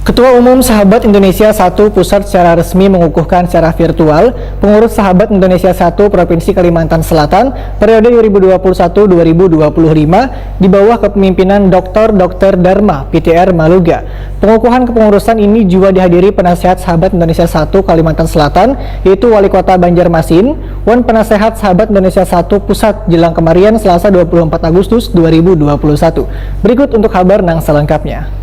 Ketua Umum Sahabat Indonesia 1 Pusat secara resmi mengukuhkan secara virtual pengurus Sahabat Indonesia 1 Provinsi Kalimantan Selatan periode 2021-2025 di bawah kepemimpinan Dr. Dharma PTR Maluga. Pengukuhan kepengurusan ini juga dihadiri penasehat Sahabat Indonesia 1 Kalimantan Selatan, yaitu Wali Kota Banjarmasin, Wan Penasehat Sahabat Indonesia 1 Pusat Jelang Kemarian Selasa 24 Agustus 2021. Berikut untuk kabar nang selengkapnya.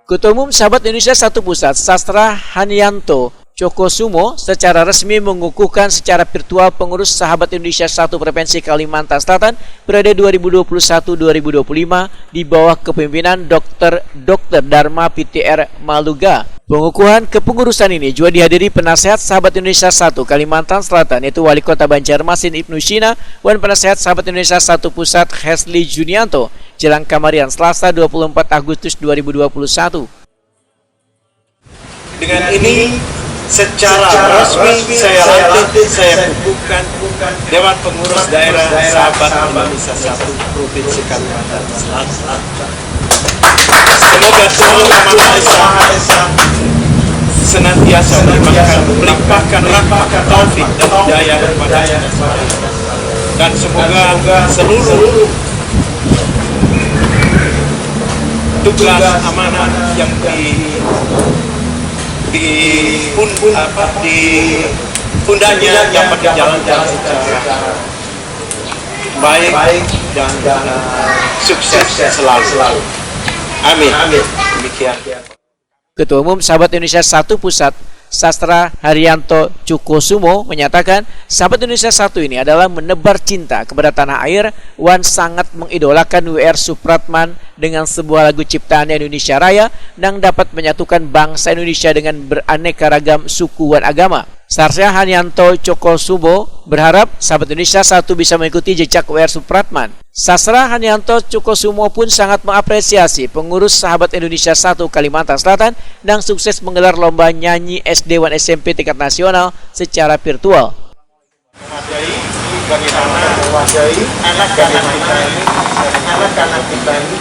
Ketua Umum Sahabat Indonesia 1 Pusat, Sastra Hanyanto Cokosumo secara resmi mengukuhkan secara virtual pengurus Sahabat Indonesia 1 Provinsi Kalimantan Selatan periode 2021-2025 di bawah kepemimpinan Dr. Dharma PTR Maluga. Pengukuhan kepengurusan ini juga dihadiri penasehat Sahabat Indonesia 1 Kalimantan Selatan, yaitu Wali Kota Banjarmasin Ibnu Sina, Wan Penasehat Sahabat Indonesia 1 Pusat Hesli Junianto, Jelang Kemarian Selasa 24 Agustus 2021. Dengan ini secara resmi saya lantik, saya kukuhkan Dewan Pengurus Daerah Sahabat Indonesia 1 Provinsi Kalimantan Selatan. Semoga Tuhan Yang Maha Esa senantiasa melimpahkan rahmat, taufik dan hidayah kepada kita, dan semoga seluruh tugas amanah yang pundaknya dapat dijalankan secara baik dan sukses selalu. Amin. Demikian. Ketua Umum Sahabat Indonesia 1 Pusat, Sastra Haryanto Cokosumo menyatakan Sahabat Indonesia 1 ini adalah menebar cinta kepada tanah air. Wan sangat mengidolakan W.R. Supratman dengan sebuah lagu ciptaan Indonesia Raya yang dapat menyatukan bangsa Indonesia dengan beraneka ragam suku dan agama. Sastra Hanyanto Cokosumo berharap Sahabat Indonesia 1 bisa mengikuti jejak W.R. Supratman. Sastra Hanyanto Cokosumo pun sangat mengapresiasi pengurus Sahabat Indonesia 1 Kalimantan Selatan yang sukses menggelar lomba nyanyi SD dan SMP tingkat nasional secara virtual. Bagaimana anak-anak kita ini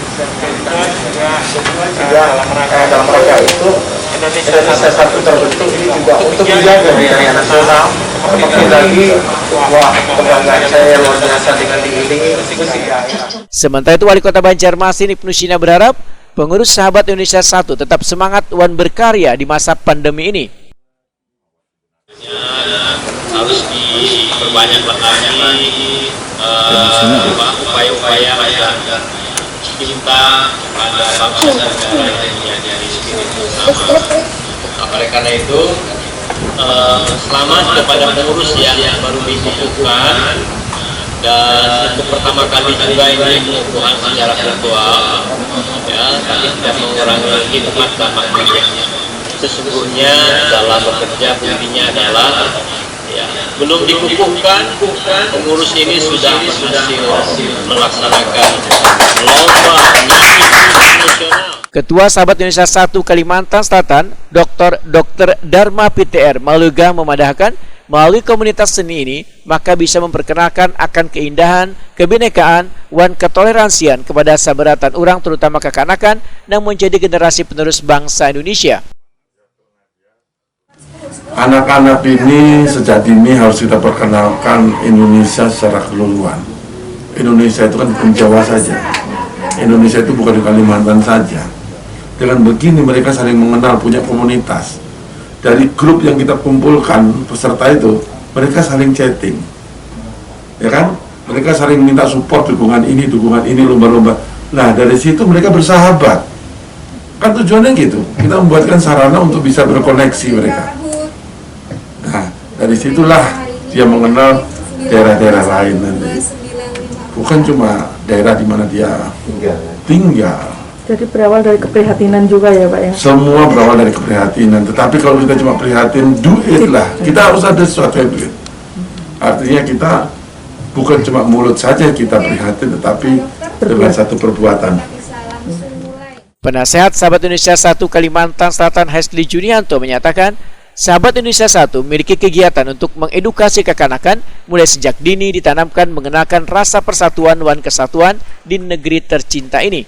juga dalam rangka itu Indonesia 1 terbentuk ini juga untuk menjaga nilai nasional. Makin lagi, wah, kebanggaan saya luar biasa dengan diiringi musik. Sementara itu Wali Kota Banjarmasin Ibnu Sina berharap pengurus Sahabat Indonesia 1 tetap semangat wan berkarya di masa pandemi ini. Harus diperbanyak lagi upaya-upaya dan cinta pada bangsa dan negara yang menjadi spirit bersama. Oleh karena itu, selamat kepada pengurus yang baru dikukuhkan, dan untuk pertama kali juga ini pengukuhan secara virtual. Ya, tapi tidak mengurangi hikmat dan maknanya. Sesungguhnya dalam bekerja intinya adalah belum dikukuhkan, pengurus ini sudah berhasil melaksanakan lomba nyanyi nasional. Ketua Sahabat Indonesia 1 Kalimantan Selatan, Dr. Dharma PTR Maluga memadahkan melalui komunitas seni ini maka bisa memperkenalkan akan keindahan, kebinekaan, dan ketoleransian kepada sabaratan orang terutama kekanakan yang menjadi generasi penerus bangsa Indonesia. Anak-anak ini sejak dini harus kita perkenalkan Indonesia secara keseluruhan. Indonesia itu kan bukan Jawa saja. Indonesia itu bukan di Kalimantan saja. Dengan begini mereka saling mengenal, punya komunitas. Dari grup yang kita kumpulkan peserta itu, mereka saling chatting, ya kan? Mereka saling minta support, dukungan ini, lomba-lomba. Nah dari situ mereka bersahabat. Kan tujuannya gitu. Kita membuatkan sarana untuk bisa berkoneksi mereka. Nah, dari situlah dia mengenal daerah-daerah lain nanti. Bukan cuma daerah di mana dia tinggal. Jadi berawal dari keprihatinan juga ya Pak ya? Semua berawal dari keprihatinan. Tetapi kalau kita cuma prihatin, duit lah. Kita harus ada sesuatu yang duit. Artinya kita bukan cuma mulut saja kita prihatin, tetapi dengan satu perbuatan. Penasehat Sahabat Indonesia 1 Kalimantan Selatan Hesli Junianto menyatakan Sahabat Indonesia 1 memiliki kegiatan untuk mengedukasi kekanakan mulai sejak dini ditanamkan mengenalkan rasa persatuan wan kesatuan di negeri tercinta ini.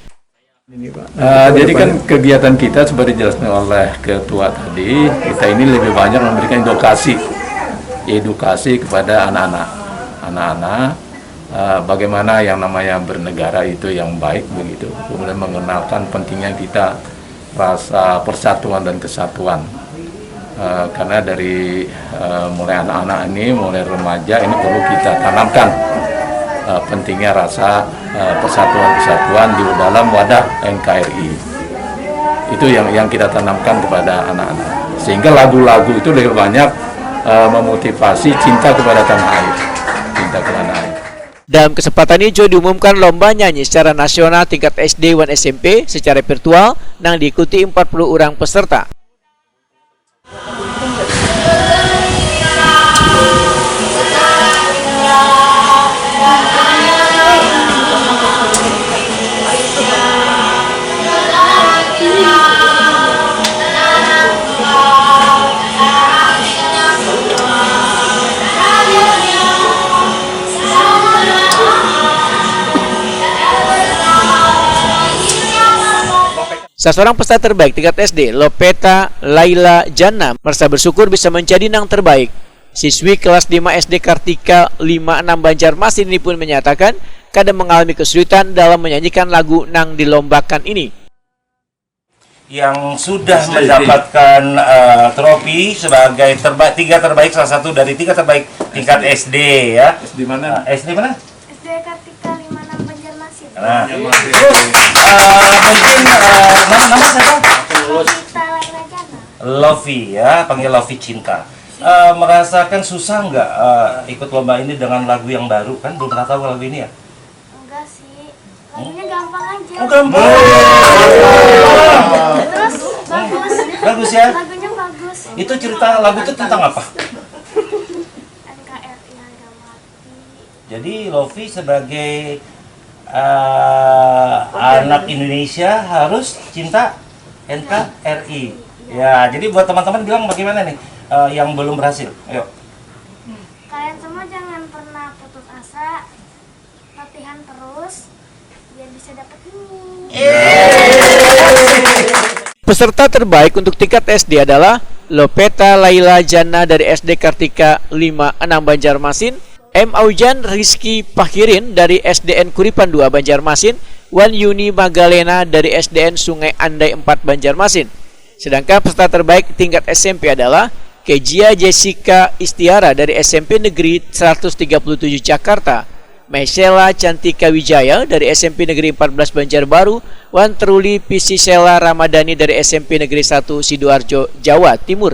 Jadi kan kegiatan kita seperti dijelaskan oleh ketua tadi, kita ini lebih banyak memberikan edukasi kepada anak-anak, bagaimana yang namanya bernegara itu yang baik begitu, kemudian mengenalkan pentingnya kita rasa persatuan dan kesatuan. Karena dari mulai anak-anak ini, mulai remaja ini perlu kita tanamkan pentingnya rasa persatuan kesatuan di dalam wadah NKRI. Itu yang kita tanamkan kepada anak-anak. Sehingga lagu-lagu itu lebih banyak memotivasi cinta kepada tanah air, cinta ke tanah air. Dalam kesempatan ini juga diumumkan lomba nyanyi secara nasional tingkat SD dan SMP secara virtual yang diikuti 40 orang peserta. Seorang peserta terbaik tingkat SD, Lopeta Laila Jana, merasa bersyukur bisa menjadi nang terbaik. Siswi kelas 5 SD Kartika 56 Banjarmasin ini pun menyatakan kadang mengalami kesulitan dalam menyanyikan lagu nang dilombakan ini. Yang sudah mendapatkan trofi sebagai tiga terbaik, salah satu dari 3 terbaik tingkat SD ya. SD mana? SD mana? SD Kartika 56 Banjarmasin. Nah, terus mungkin nama siapa? Lopeta Laila Jana. Lovi ya, panggil Lovi Cinta. Merasakan susah nggak ikut lomba ini dengan lagu yang baru, kan belum pernah tahu lagu ini ya? Enggak sih, lagunya gampang aja. Oh, gampang. Terus bagus. Bagus ya? Lagunya bagus. Itu cerita lagu itu tentang apa? NKRI harga mati. Jadi Lovi sebagai anak Indonesia harus cinta NKRI. Ya, jadi buat teman-teman bilang bagaimana nih yang belum berhasil? Ayo. Kalian semua jangan pernah putus asa. Latihan terus biar bisa dapet ini. Peserta terbaik untuk tingkat SD adalah Lopeta Laila Jana dari SD Kartika 56 Banjarmasin, M. Aujan Rizky Pakirin dari SDN Kuripan 2 Banjarmasin, Wan Yuni Magalena dari SDN Sungai Andai 4 Banjarmasin. Sedangkan peserta terbaik tingkat SMP adalah Kejia Jessica Istiara dari SMP Negeri 137 Jakarta, Maisela Cantika Wijaya dari SMP Negeri 14 Banjarbaru, Wan Truli Pisisela Ramadhani dari SMP Negeri 1 Sidoarjo, Jawa Timur.